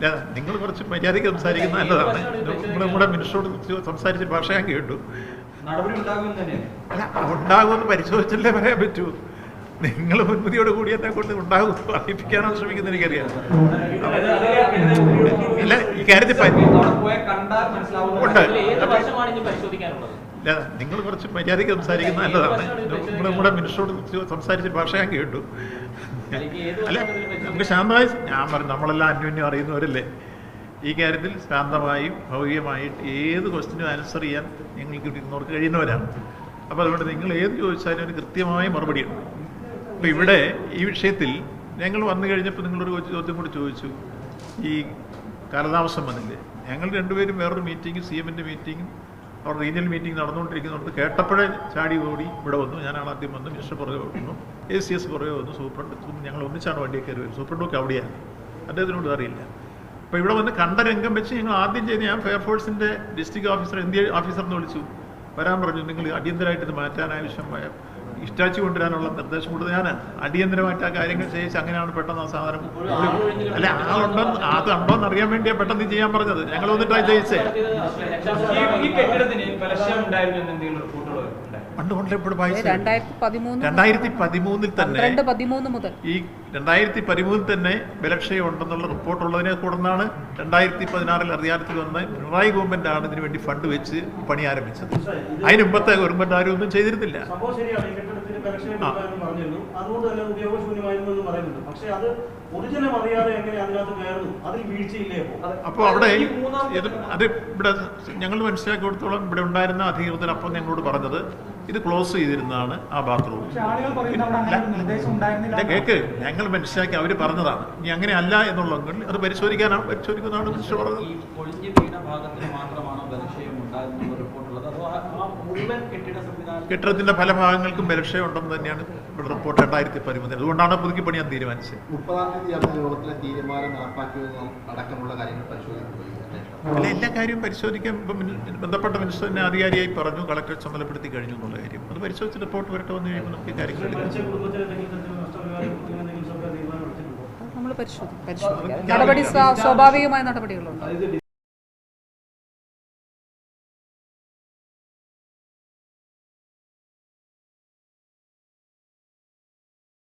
അല്ല, നിങ്ങൾ കുറച്ച് മര്യാദയ്ക്ക് സംസാരിക്കുന്നത് നല്ലതാണ്. നമ്മുടെ മിനിസ്റ്ററോട് സംസാരിച്ച ഭാഷ ഞാൻ കേട്ടു. അല്ല, ഉണ്ടാകുമെന്ന് പരിശോധിച്ചല്ലേ പറയാൻ പറ്റൂ. നിങ്ങൾ മുൻപതിയോട് കൂടി എന്നെ കൊണ്ട് ഉണ്ടാകും അറിയിപ്പിക്കാനോ ശ്രമിക്കുന്ന എനിക്കറിയാം. അല്ല, ഈ കാര്യത്തിൽ ഉണ്ട്. അല്ല, നിങ്ങൾ കുറച്ച് മര്യാദയ്ക്ക് സംസാരിക്കുന്നത് നല്ലതാണ്. നമ്മുടെ മിനിസ്റ്ററോട് സംസാരിച്ച ഭാഷ ഞാൻ കേട്ടു. അല്ല, നമുക്ക് ശാന്തമായി ഞാൻ പറഞ്ഞു, നമ്മളെല്ലാം അന്യോന്യം അറിയുന്നവരല്ലേ. ഈ കാര്യത്തിൽ ശാന്തമായും ഭൗതികമായിട്ട് ഏത് ക്വസ്റ്റിനും ആൻസർ ചെയ്യാൻ ഞങ്ങൾക്ക് ഇരുന്നവർക്ക് കഴിയുന്നവരാണ്. അപ്പോൾ അതുകൊണ്ട് നിങ്ങൾ ഏത് ചോദിച്ചാലും ഒരു കൃത്യമായ മറുപടിയുണ്ട്. അപ്പോൾ ഇവിടെ ഈ വിഷയത്തിൽ ഞങ്ങൾ വന്നു കഴിഞ്ഞപ്പോൾ നിങ്ങളൊരു ചോദ്യം കൂടി ചോദിച്ചു. ഈ കാലതാമസം വന്നില്ലേ, ഞങ്ങൾ രണ്ടുപേരും വേറൊരു മീറ്റിംഗ്, CM-ൻ്റെ മീറ്റിംഗും അവിടെ റീജിയണൽ മീറ്റിംഗ് നടന്നുകൊണ്ടിരിക്കുന്നുണ്ട്. കേട്ടപ്പോഴേ ചാടി ഓടി ഇവിടെ വന്നു. ഞാനാണ് ആദ്യം വന്നു, മിനിസ്റ്റർ പുറകെ വന്നു, ACS പുറകെ വന്നു, സൂപ്രണ്ട്, ഞങ്ങൾ ഒന്നിച്ചാണ് വണ്ടിയിൽ കയറി വരും. സൂപ്രണ്ടൊക്കെ അവിടെയാണ്, അദ്ദേഹത്തിനോട് അറിയില്ല. അപ്പോൾ ഇവിടെ വന്ന് കണ്ട രംഗം വെച്ച് ഞങ്ങൾ ആദ്യം ചെയ്ത് ഞാൻ ഫയർഫോഴ്സിൻ്റെ ഡിസ്ട്രിക്ട് ഓഫീസർ, ഇന്ത്യ ഓഫീസറിനെ വിളിച്ചു വരാൻ പറഞ്ഞു. നിങ്ങൾ അടിയന്തരമായിട്ട് ഇത് മാറ്റാൻ ആവശ്യമായ ഇഷ്ടാച്ചി കൊണ്ടുവരാനുള്ള നിർദ്ദേശം കൊടുത്ത് ഞാൻ അടിയന്തരമായിട്ട് ആ കാര്യങ്ങൾ ചെയ്യിച്ച് അങ്ങനെയാണ് പെട്ടെന്ന് ആ സാധനം. അല്ല, ആളുണ്ടോ അതുണ്ടോന്ന് അറിയാൻ വേണ്ടിയാണ് പെട്ടെന്ന് ചെയ്യാൻ പറഞ്ഞത്. ഞങ്ങൾ വന്നിട്ടായി ചെയ്യിച്ചേ. പണ്ട് എപ്പോഴും 2013 തന്നെ, ഈ 2013 തന്നെ ബലക്ഷയം ഉണ്ടെന്നുള്ള റിപ്പോർട്ട് ഉള്ളതിനെ തുടർന്നാണ് 2016 അധികാരത്തിൽ വന്ന് പിണറായി ഗവൺമെന്റാണ് ഇതിനു വേണ്ടി ഫണ്ട് വെച്ച് പണി ആരംഭിച്ചത്. അതിന് മുമ്പത്തെ ഗവൺമെന്റ് ആരും ഒന്നും ചെയ്തിരുന്നില്ല. അപ്പോൾ അവിടെ അത് ഇവിടെ ഞങ്ങൾ മനസ്സിലാക്കി കൊടുത്തോളം ഇവിടെ ഉണ്ടായിരുന്ന അധികൃതർ അപ്പം ഞങ്ങളോട് പറഞ്ഞത് ഇത് ക്ലോസ് ചെയ്തിരുന്നതാണ് ആ ബാത്റൂം. കേക്ക് ഞങ്ങൾ മനസ്സിലാക്കി അവർ പറഞ്ഞതാണ്. ഇനി അങ്ങനെ അല്ല എന്നുള്ളതെങ്കിൽ അത് പരിശോധിക്കുന്നതാണ് മിനിസ്റ്റർ പറഞ്ഞത്. കെട്ടിടത്തിന്റെ പല ഭാഗങ്ങൾക്കും ബലക്ഷയം ഉണ്ടെന്ന് തന്നെയാണ് ഇവിടെ റിപ്പോർട്ട് 2013. അതുകൊണ്ടാണ് പുതുക്കി പണിയാൻ തീരുമാനിച്ചത്. അല്ല, എല്ലാ കാര്യവും പരിശോധിക്കാൻ ബന്ധപ്പെട്ട മിനിസ്റ്റർ തന്നെ അധികാരിയായി പറഞ്ഞു, കളക്ടറെ ചുമതലപ്പെടുത്തി കഴിഞ്ഞു എന്നുള്ള കാര്യം. അത് പരിശോധിച്ച് റിപ്പോർട്ട് വരട്ടെ വന്നു കഴിയുമ്പോൾ നമുക്ക് കാര്യങ്ങൾ നമ്മൾ പരിശോധിക്കും. സ്വാഭാവികമായ നടപടികളുണ്ട്.